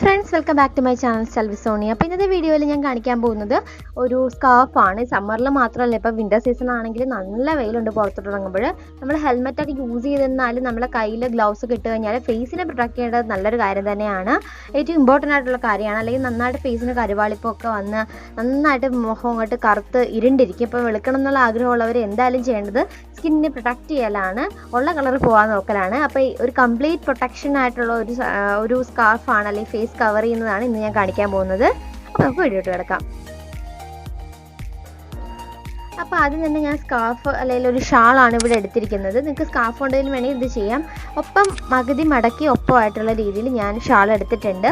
friends, welcome back to my channel Sony. അപ്പോൾ ഇന്നത്തെ വീഡിയോയിൽ ഞാൻ കാണിക്കാൻ പോകുന്നത് ഒരു സ്കാർഫ് ആണ്. സമ്മറിൽ മാത്രമല്ല ഇപ്പോൾ വിന്റർ സീസൺ ആണെങ്കിൽ നല്ല വെയിലുണ്ട് പുറത്തോട്ട് ഇറങ്ങുമ്പോൾ നമ്മൾ ഹെൽമെറ്റ് ഒക്കെ യൂസ് ചെയ്തിരുന്നാലും നമ്മുടെ കയ്യിൽ ഗ്ലൗസ് ഒക്കെ ഇട്ട് കഴിഞ്ഞാൽ ഫേസിനെ പ്രൊട്ടക്ട് ചെയ്യേണ്ടത് നല്ലൊരു കാര്യം തന്നെയാണ്. ഏറ്റവും ഇമ്പോർട്ടൻ്റ് ആയിട്ടുള്ള കാര്യമാണ്. അല്ലെങ്കിൽ നന്നായിട്ട് ഫേസിന് കരുവാളിപ്പൊക്കെ വന്ന് നന്നായിട്ട് മുഖം അങ്ങോട്ട് കറുത്ത് ഇരുണ്ടിരിക്കും. ഇപ്പോൾ വെളുക്കണം എന്നുള്ള ആഗ്രഹമുള്ളവർ എന്തായാലും ചെയ്യേണ്ടത് സ്കിന്നിനെ പ്രൊട്ടക്ട് ചെയ്യലാണ്, ഉള്ള കളർ പോകാൻ നോക്കലാണ്. അപ്പോൾ ഒരു കംപ്ലീറ്റ് പ്രൊട്ടക്ഷൻ ആയിട്ടുള്ള ഒരു സ്കാർഫാണ് അല്ലെങ്കിൽ ഫേസ് കവർ ചെയ്യുന്നതാണ് ഇന്ന് ഞാൻ കാണിക്കാൻ പോകുന്നത്. അപ്പോൾ നമുക്ക് വീഡിയോട്ട് കിടക്കാം. അപ്പോൾ ആദ്യം തന്നെ ഞാൻ സ്കാർഫ് അല്ലെങ്കിൽ ഒരു ഷാളാണ് ഇവിടെ എടുത്തിരിക്കുന്നത്. നിങ്ങൾക്ക് സ്കാർഫ് ഉണ്ടെങ്കിലും വേണമെങ്കിൽ ഇത് ചെയ്യാം. ഒപ്പം പകുതി മടക്കി ഒപ്പമായിട്ടുള്ള രീതിയിൽ ഞാൻ ഷാൾ എടുത്തിട്ടുണ്ട്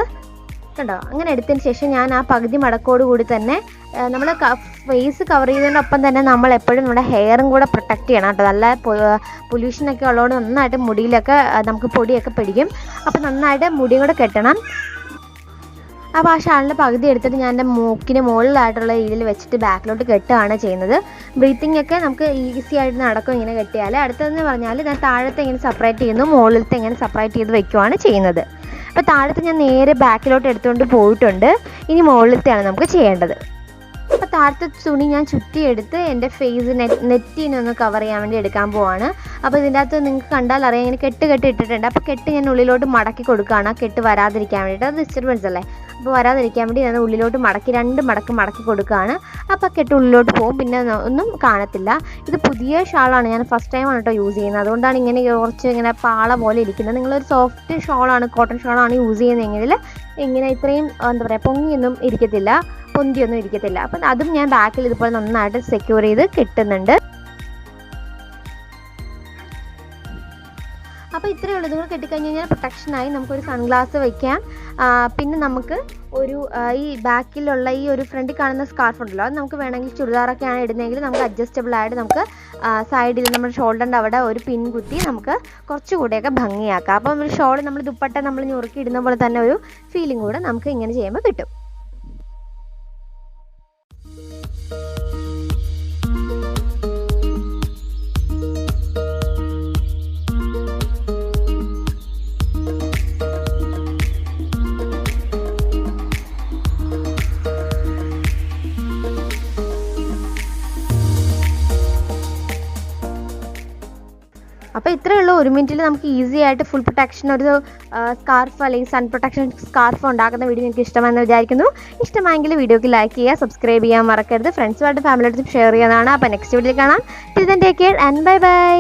കണ്ടോ. അങ്ങനെ എടുത്തതിന് ശേഷം ഞാൻ ആ പകുതി മടക്കോട് കൂടി തന്നെ നമ്മൾ ഫേസ് കവർ ചെയ്തതിനൊപ്പം തന്നെ നമ്മൾ എപ്പോഴും നമ്മുടെ ഹെയറും കൂടെ പ്രൊട്ടക്റ്റ് ചെയ്യണം കേട്ടോ. നല്ല പൊല്യൂഷനൊക്കെ ഉള്ളതുകൊണ്ട് നന്നായിട്ട് മുടിയിലൊക്കെ നമുക്ക് പൊടിയൊക്കെ പിടിക്കും. അപ്പോൾ നന്നായിട്ട് മുടിയും കൂടെ കെട്ടണം. അപ്പോൾ ആ ഷാളിൻ്റെ പകുതി എടുത്തിട്ട് ഞാൻ എൻ്റെ മൂക്കിന് മുകളിലായിട്ടുള്ള രീതിയിൽ വെച്ചിട്ട് ബാക്കിലോട്ട് കെട്ടുകയാണ് ചെയ്യുന്നത്. ബ്രീത്തിങ് ഒക്കെ നമുക്ക് ഈസി ആയിട്ട് നടക്കും ഇങ്ങനെ കെട്ടിയാൽ. അടുത്തതെന്ന് പറഞ്ഞാൽ ഞാൻ താഴത്തെ ഇങ്ങനെ സെപ്പറേറ്റ് ചെയ്യുന്നു, മുകളിലത്തെ ഇങ്ങനെ സെപ്പറേറ്റ് ചെയ്ത് വെക്കുകയാണ് ചെയ്യുന്നത്. അപ്പോൾ താഴത്തെ ഞാൻ നേരെ ബാക്കിലോട്ട് എടുത്തുകൊണ്ട് പോയിട്ടുണ്ട്. ഇനി മുകളിലത്തെയാണ് നമുക്ക് ചെയ്യേണ്ടത്. അപ്പോൾ താഴത്തെ തുണി ഞാൻ ചുറ്റിയെടുത്ത് എൻ്റെ ഫേസ് നെറ്റിനൊന്ന് കവർ ചെയ്യാൻ വേണ്ടി എടുക്കാൻ പോവാണ്. അപ്പോൾ ഇതിൻ്റെ അകത്ത് നിങ്ങൾക്ക് കണ്ടാൽ അറിയാം ഇങ്ങനെ കെട്ട് ഇട്ടിട്ടുണ്ട്. അപ്പോൾ കെട്ട് ഞാൻ ഉള്ളിലോട്ട് മടക്കി കൊടുക്കുകയാണ്, കെട്ട് വരാതിരിക്കാൻ വേണ്ടിയിട്ട്. അത് ഡിസ്റ്റർബൻസ് അല്ലേ, അപ്പോൾ വരാതിരിക്കാൻ വേണ്ടി ഞാൻ ഉള്ളിലോട്ട് രണ്ട് മടക്കി കൊടുക്കുകയാണ്. അപ്പോൾ കെട്ട് ഉള്ളിലോട്ട് പോകും, പിന്നെ ഒന്നും കാണത്തില്ല. ഇത് പുതിയ ഷാളാണ്, ഞാൻ ഫസ്റ്റ് ടൈമാണ് കേട്ടോ യൂസ് ചെയ്യുന്നത്. അതുകൊണ്ടാണ് ഇങ്ങനെ കുറച്ച് ഇങ്ങനെ പാള പോലെ ഇരിക്കുന്നത്. നിങ്ങളൊരു സോഫ്റ്റ് ഷാളാണ്, കോട്ടൺ ഷാളാണ് യൂസ് ചെയ്യുന്നതെങ്കിൽ ഇങ്ങനെ ഇത്രയും എന്താ പറയുക പൊങ്ങിയൊന്നും ഇരിക്കത്തില്ല, പൊന്തിയൊന്നും ഇരിക്കത്തില്ല. അപ്പം അതും ഞാൻ ബാക്കിൽ ഇതുപോലെ നന്നായിട്ട് സെക്യൂർ ചെയ്ത് കിട്ടുന്നുണ്ട്. അപ്പോൾ ഇത്രയേ ഉള്ളൂ. നിങ്ങൾ കെട്ടിക്കഴിഞ്ഞ് കഴിഞ്ഞാൽ പ്രൊട്ടക്ഷനായി നമുക്കൊരു സൺഗ്ലാസ് വയ്ക്കാം. പിന്നെ നമുക്ക് ഒരു ഈ ബാക്കിലുള്ള ഈ ഒരു ഫ്രണ്ടിൽ കാണുന്ന സ്കാർഫ് ഉണ്ടല്ലോ, അത് നമുക്ക് വേണമെങ്കിൽ ചുരിദാറൊക്കെയാണ് ഇടുന്നതെങ്കിൽ നമുക്ക് അഡ്ജസ്റ്റബിൾ ആയിട്ട് നമുക്ക് സൈഡിൽ നമ്മുടെ ഷോൾഡറിൻ്റെ അവിടെ ഒരു പിൻ കുത്തി നമുക്ക് കുറച്ചുകൂടെയൊക്കെ ഭംഗിയാക്കാം. അപ്പം ഒരു ഷോൾ നമ്മൾ ദുപ്പട്ട നമ്മൾ ഞുറുക്കി ഇടുന്ന പോലെ തന്നെ ഒരു ഫീലിംഗ് കൂടെ നമുക്ക് ഇങ്ങനെ ചെയ്യുമ്പോൾ കിട്ടും. അപ്പോൾ ഇത്രയേ ഉള്ളൂ. 1 മിനിറ്റിൽ നമുക്ക് ഈസി ആയിട്ട് ഫുൾ പ്രൊട്ടക്ഷൻ ഒരു സ്കാർഫ് അല്ലെങ്കിൽ സൺ പ്രൊട്ടക്ഷൻ സ്കാർഫ് ഉണ്ടാക്കുന്ന വീഡിയോ നിങ്ങൾക്ക് ഇഷ്ടമാണെന്ന് വിചാരിക്കുന്നു. ഇഷ്ടമായെങ്കിൽ വീഡിയോക്ക് ലൈക്ക് ചെയ്യുക, സബ്സ്ക്രൈബ് ചെയ്യാൻ മറക്കരുത്. ഫ്രണ്ട്സുമായിട്ട് ഫാമിലിയായിട്ടും ഷെയർ ചെയ്യുന്നതാണ്. അപ്പോൾ നെക്സ്റ്റ് വീഡിയോയിൽ കാണാം. Till then take care and bye bye.